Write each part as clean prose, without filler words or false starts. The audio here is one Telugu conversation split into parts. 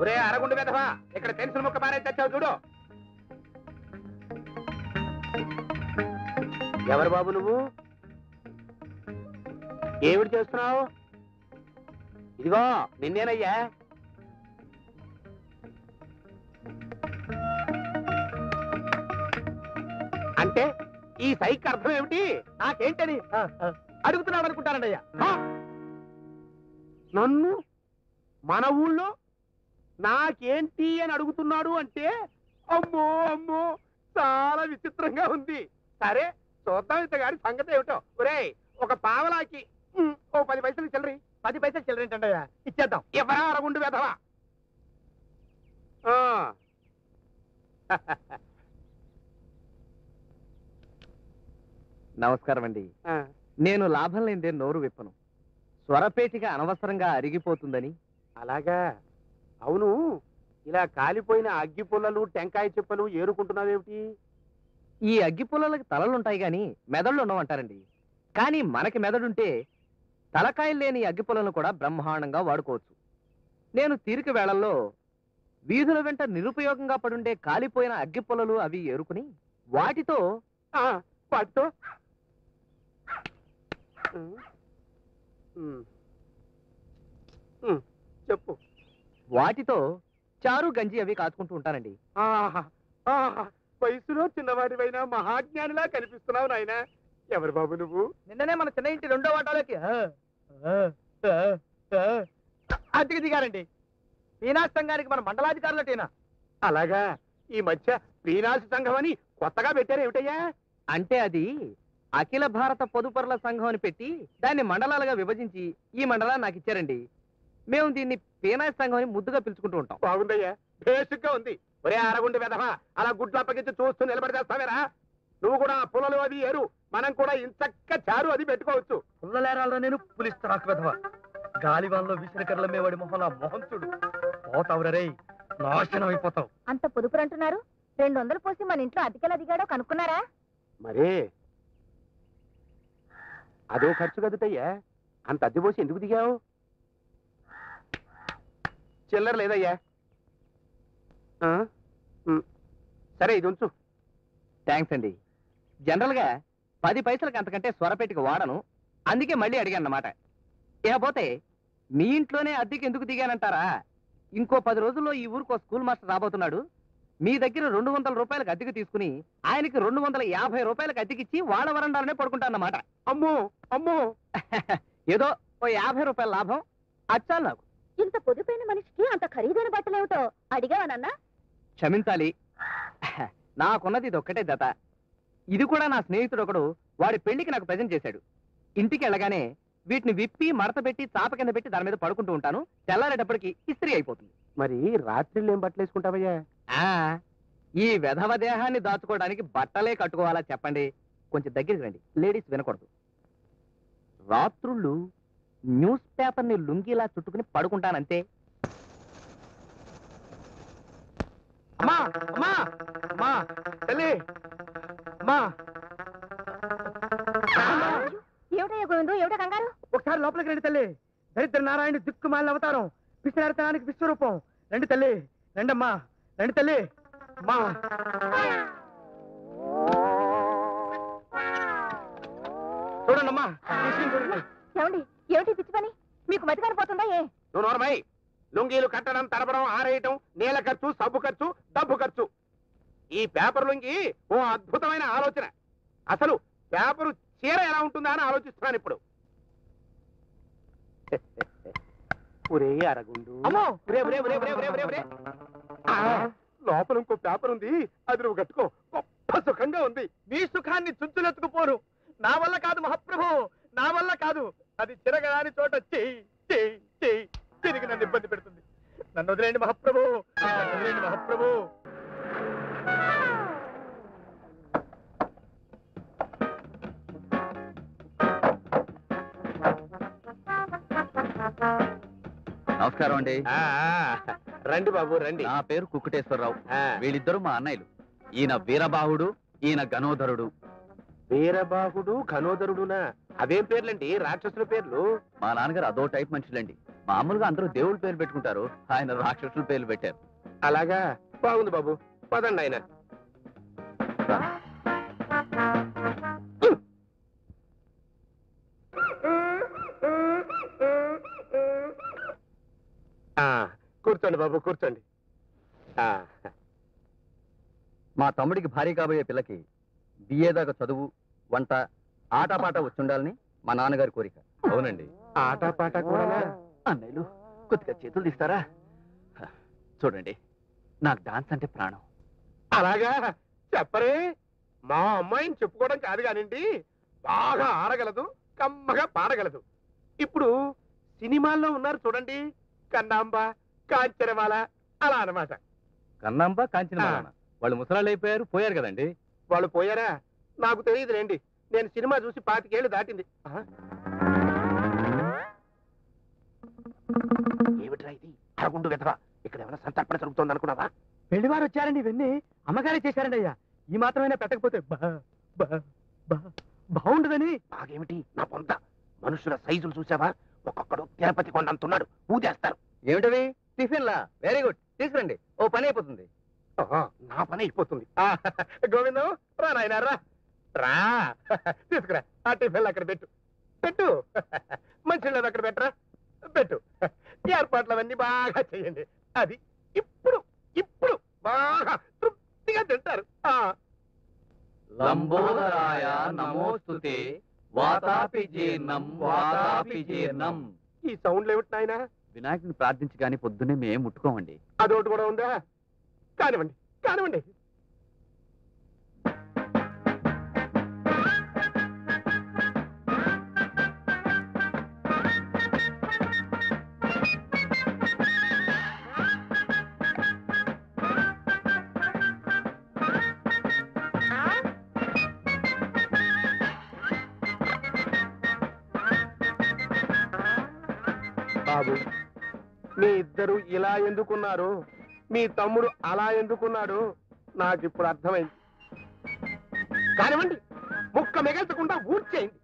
ఒరే అరగుండు వెధవా, ఇక్కడ పెన్సిల్ ముక్క మారే తెచ్చావు చూడు. ఎవరు బాబు నువ్వు? ఏమిటి చేస్తున్నావు? ఇదిగో నిన్నేనయ్యా. అంటే ఈ సైక్ అర్థం ఏమిటి? నాకేంటని అడుగుతున్నాడు అనుకుంటానండి అయ్యా. నన్ను మన ఊళ్ళో నాకేంటి అని అడుగుతున్నాడు అంటే అమ్మో అమ్మో చాలా విచిత్రంగా ఉంది. సరే చూద్దాం ఇంతగాడి సంగతి ఏమిటో. ఒరేయ్ ఒక పావలాకి ఓ 10 పైసలు చిల్లరి. 10 పైసలు చిల్లరేంటండయ్యా? ఇచ్చేద్దాం. ఎవరా అరగుండు వెధవా? నమస్కారం అండి. నేను లాభం లేదే నోరు విప్పను. స్వరపేటిగా అనవసరంగా అరిగిపోతుందని. అలాగా? అవును, ఇలా కాలిపోయిన అగ్గి పుల్లలు టెంకాయ చెప్పులు ఏరుకుంటున్నావేమిటి? ఈ అగ్గి పుల్లలకి తలలుంటాయి గాని మెదళ్ళు ఉండవంటారండి. కానీ మనకి మెదడుంటే తలకాయలు లేని అగ్గి పుల్లలను కూడా బ్రహ్మాండంగా వాడుకోవచ్చు. నేను తీరిక వేళల్లో వీధుల వెంట నిరుపయోగంగా పడుండే కాలిపోయిన అగ్గి పుల్లలు అవి ఏరుకుని వాటితో వాటితో చెప్పు. వాటితో చారు గంజి అవి కాచుకుంటూ ఉంటానండి. వయసులో చిన్నవాడివైనా మహాజ్ఞానిలా కనిపిస్తున్నావు నాయన. ఎవరు బాబు నువ్వు? నిన్ననే మన చిన్న ఇంటి 2వ వాటాలోకి అద్దెకి దిగారండి. పీనాశ సంఘానికి మన మండలాధికారులటేనా? అలాగా? ఈ మధ్య పీనాశ సంఘం అని కొత్తగా పెట్టారు ఏమిటయ్యా? అంటే అది అఖిల భారత పొదుపరుల సంఘం అని పెట్టి దాన్ని మండలాలుగా విభజించి ఈ మండలాన్ని నాకు ఇచ్చారండి. మేము దీన్ని పీనాశ సంఘం అని ముద్దుగా పిలుచుకుంటూ ఉంటాం. బాగుందయ్యా, బేసిక్గా ఉంది. ఒరే అరగుండి వెధవా, అలా గుడ్లు అప్పగించి చూస్తూ నిలబడితేస్తావేరా? నువ్వు కూడా పుల్లలు అది ఏరు, మనం కూడా ఇంచక్క చారు అది పెట్టుకోవచ్చు. పుల్లలేరాలో నేను పులిస్తాను వెధవా. గాలివాన్లో విసిరికర్ల మేవాడి మొహం మొహం చూడు. పోతావురే, నాశనం అయిపోతావు. అంత పొదుపురు అంటున్నారు. 200 పోసి మన ఇంట్లో అతికెలా దిగాడో కనుక్కున్నారా? మరే అదో ఖర్చు కదుటయ్యా. అంత అద్దె పోసి ఎందుకు దిగావు? చిల్లర లేదయ్యా. సరే ఇది ఉంచు. థ్యాంక్స్ అండి. జనరల్ గా 10 పైసలకి అంతకంటే స్వరపేటికి వాడను, అందుకే మళ్ళీ అడిగాను అన్నమాట. ఇకపోతే మీ ఇంట్లోనే అద్దెకి ఎందుకు దిగానంటారా? ఇంకో 10 రోజుల్లో ఈ ఊరికి స్కూల్ మాస్టర్ రాబోతున్నాడు. మీ దగ్గర 200 రూపాయలకు అద్దెకి తీసుకుని ఆయనకి 250 రూపాయలకు అద్దెకిచ్చి వాళ్ళ వరండాలనే పడుకుంటానన్నమాట. అమ్మో అమ్మో ఏదో ఓ 50 రూపాయల లాభం అచ్చాలి నాకు. ఇంత పొదుపైన మనిషికి అంత ఖరీదైన బట్టలేమిటో అడిగావనన్నా? క్షమించాలి, నాకున్నది ఇది ఒక్కటే జత. ఇది కూడా నా స్నేహితుడు ఒకడు వాడి పెళ్లికి నాకు ప్రజెంట్ చేశాడు. ఇంటికి వెళ్ళగానే వీటిని విప్పి మడత పెట్టి చాప కింద పెట్టి దాని మీద పడుకుంటూ ఉంటాను. తెల్లారేటప్పటికి ఇస్త్రీ అయిపోతుంది. మరి రాత్రిళ్ళు ఏం బట్టలు వేసుకుంటావయ్యా? ఈ వెధవ దేహాన్ని దాచుకోవడానికి బట్టలే కట్టుకోవాలా చెప్పండి? కొంచెం దగ్గరికి రండి, లేడీస్ వినకూడదు. రాత్రుళ్ళు న్యూస్ పేపర్ని లుంగిలా చుట్టుకుని పడుకుంటానంతే. అమ్మా అమ్మా అమ్మా తల్లి అమ్మా. ఏమిటయ్యా గోవిందు, ఏమిటా కంగారు? ఒకసారి లోపలికి రండి తల్లి. దరిద్ర నారాయణ దిక్కుమాలిన అవతారం, పిచ్చినారితనానికి విశ్వరూపం. రండి తల్లి, రండమ్మా, రండి తల్లి. అమ్మా చూడండమ్మా, చూడండి. ఏమండి, ఏమిటి పిచ్చి పని? మీకు మతి కారిపోతుందా? నువ్వు నోరమై. లుంగీలు కట్టడం, తరపడం, ఆరేయటం, నీళ్ళ ఖర్చు, సబ్బు ఖర్చు, డబ్బు ఖర్చు. ఈ పేపర్ లుంగి ఓ అద్భుతమైన ఆలోచన. అసలు పేపరు చీర ఎలా ఉంటుందా అని ఆలోచిస్తున్నాను ఇప్పుడు. ఒరే అరగుండు, లోపల ఇంకో పేపర్ ఉంది, అది నువ్వు కట్టుకో. గొప్ప సుఖంగా ఉంది. మీ సుఖాన్ని చుంచులెత్తుకుపోరు. నా వల్ల కాదు మహాప్రభు, నా వల్ల కాదు. అది చిరగరాని చోట తిరిగి నన్ను ఇబ్బంది పెడుతుంది. నన్ను వదిలేండి మహాప్రభు, వదిలేండి మహాప్రభు. నమస్కారం అండి. రండి బాబు రండి. నా పేరు కుక్కుటేశ్వరరావు. వీళ్ళిద్దరు మా అన్నయ్యలు. ఈయన వీరబాహుడు, ఈయన గణోధరుడు. వీరబాహుడు ఘనోదరుడునా అవేం పేర్లండి రాక్షసుల పేర్లు? మా నాన్నగారు అదో టైప్ మనుషులండి. మామూలుగా అందరూ దేవుళ్ళ పేరు పెట్టుకుంటారు, ఆయన రాక్షసుల పేర్లు పెట్టారు. అలాగా, బాగుంది బాబు, పదండి ఆయన. కూర్చోండి బాబు, కూర్చోండి. మా తమ్ముడికి భార్య కాబోయే పిల్లకి బిఏ దాకా చదువు, వంట, ఆటపాట వచ్చుండాలని మా నాన్నగారి కోరిక. అవునండి, ఆటపాట కూడా. అన్నయ్యలు కొద్దిగా చేతులు తీస్తారా? చూడండి, నాకు డాన్స్ అంటే ప్రాణం. అలాగా చెప్పరే. మా అమ్మాయిని చెప్పుకోవడం కాదు కానివ్వండి, బాగా ఆడగలదు, కమ్మగా పాడగలదు. ఇప్పుడు సినిమాల్లో ఉన్నారు చూడండి, కన్నాంబ, కాంచనమాల, అలా అన్నమాట. కన్నాంబ, కాంచనమాల వాళ్ళు ముసలాళ్ళు అయిపోయారు, పోయారు కదండి. వాళ్ళు పోయారా? నాకు తెలియదులేండి, నేను సినిమా చూసి 25 ఏళ్ళు దాటింది. ఏమిట్రా ఇది? అరగుండు వెధవా, ఇక్కడ ఏమైనా సంతర్పణ జరుగుతోంది అనుకున్నావా? పెళ్లివారు వచ్చారండి, ఇవన్నీ అమ్మగారే చేశారండి అయ్యా. ఈ మాత్రమైనా పెట్టకపోతే బాగుండదని. బాగేమిటి నా పొంత? మనుషుల సైజులు చూసావా? ఒక్కొక్కడు తిరుపతి కొండంతున్నాడు, ఊదేస్తారు. ఏమిటవి? టిఫిన్లా? వెరీ గుడ్, తీసుకురండి, ఓ పని అయిపోతుంది. నా పని అయిపోతుంది. గోవిందం, రా నాయనా, రా రా, తీసుకురా. ఆ టిఫిన్లు అక్కడ పెట్టు, పెట్టు. మంచిగా అక్కడ పెట్టరా, పెట్టు. ఏర్పాట్లు అవన్నీ బాగా చెయ్యండి. అది ఇప్పుడు ఇప్పుడు బాగా తృప్తిగా తింటారు. లంబోదరాయ నమోస్తుతే, వాతాపి జీర్ణం వాతాపి జీర్ణం. ఈ సౌండ్లు ఏమిటి నాయనా? వినాయకుని ప్రార్థించి కానీ పొద్దున్నే మేము ముట్టుకోమండి. అదొకటి కూడా ఉందా? కానివ్వండి, కానివ్వండి. బాబు, మీ ఇద్దరు ఇలా ఎందుకున్నారు, మీ తమ్ముడు అలా ఎందుకున్నాడు, నాకు ఇప్పుడు అర్థమైంది. కానివ్వండి, ముక్క మిగల్చకుండా ఊడ్చేయండి,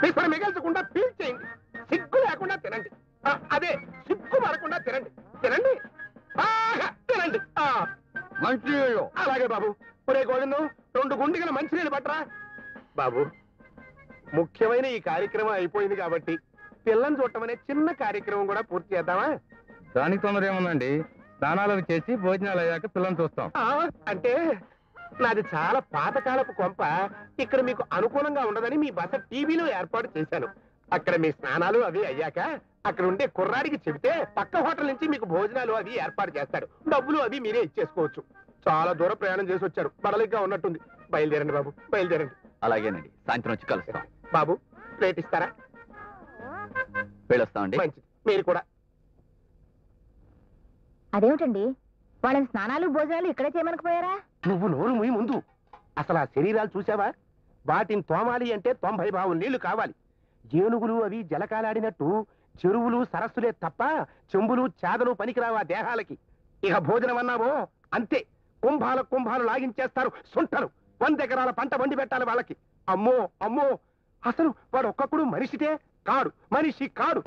పిసర మిగల్చకుండా పీల్చేయండి, సిగ్గు లేకుండా తినండి. అదే సిగ్గు పడకుండా తినండి, తినండి, బాగా తినండి. మంచినీళ్ళు. అలాగే బాబు. ఒరే గోవిందం, 2 గుండిగల మంచినీళ్ళు పట్టరా. బాబు, ముఖ్యమైన ఈ కార్యక్రమం అయిపోయింది కాబట్టి పిల్లని చూడటం అనే చిన్న కార్యక్రమం కూడా పూర్తి చేద్దామా? దానికి తొందర ఏముందండి, స్నానాలు చేసి భోజనాలు అయ్యాక పిల్లల్ని చూస్తాం. అంటే నాది చాలా పాతకాలపు కొంప, ఇక్కడ మీకు అనుకూలంగా ఉండదని మీ బస టీవీలో ఏర్పాటు చేశాను. అక్కడ మీ స్నానాలు అవి అయ్యాక అక్కడ ఉండే కుర్రాడికి చెబితే పక్క హోటల్ నుంచి మీకు భోజనాలు అవి ఏర్పాటు చేస్తాడు. డబ్బులు అవి మీరే ఇచ్చేసుకోవచ్చు. చాలా దూరం ప్రయాణం చేసి వచ్చారు, బడలిగ్గా ఉన్నట్టుంది. బయలుదేరండి బాబు, బయలుదేరండి. అలాగేనండి, సాయంత్రం వచ్చి కలుస్తాం. బాబు, ప్లేట్ ఇస్తారా? వెళ్ళొస్తామండి. మంచిది, మీరు కూడా. అదేమిటండి, వాళ్ళని స్నానాలు భోజనాలు ఇక్కడే చేయమనకపోయారా? నువ్వు నోరు మూయి ముందు. అసలు ఆ శరీరాలు చూసావా? వాటిని తోమాలి అంటే 90 బావులు నీళ్లు కావాలి. ఏనుగులు అవి జలకాలాడినట్టు చెరువులు సరస్సులే తప్ప చెంబులు చేదలు పనికిరావా దేహాలకి. ఇక భోజనం అన్నావో అంతే, కుంభాలు లాగించేస్తారు సొంటలు. 100 ఎకరాల పంట వండి పెట్టాలి వాళ్ళకి. అమ్మో అమ్మో, అసలు వాడు ఒక్కొక్కడు మనిషితే కాడు, మనిషి కాడు.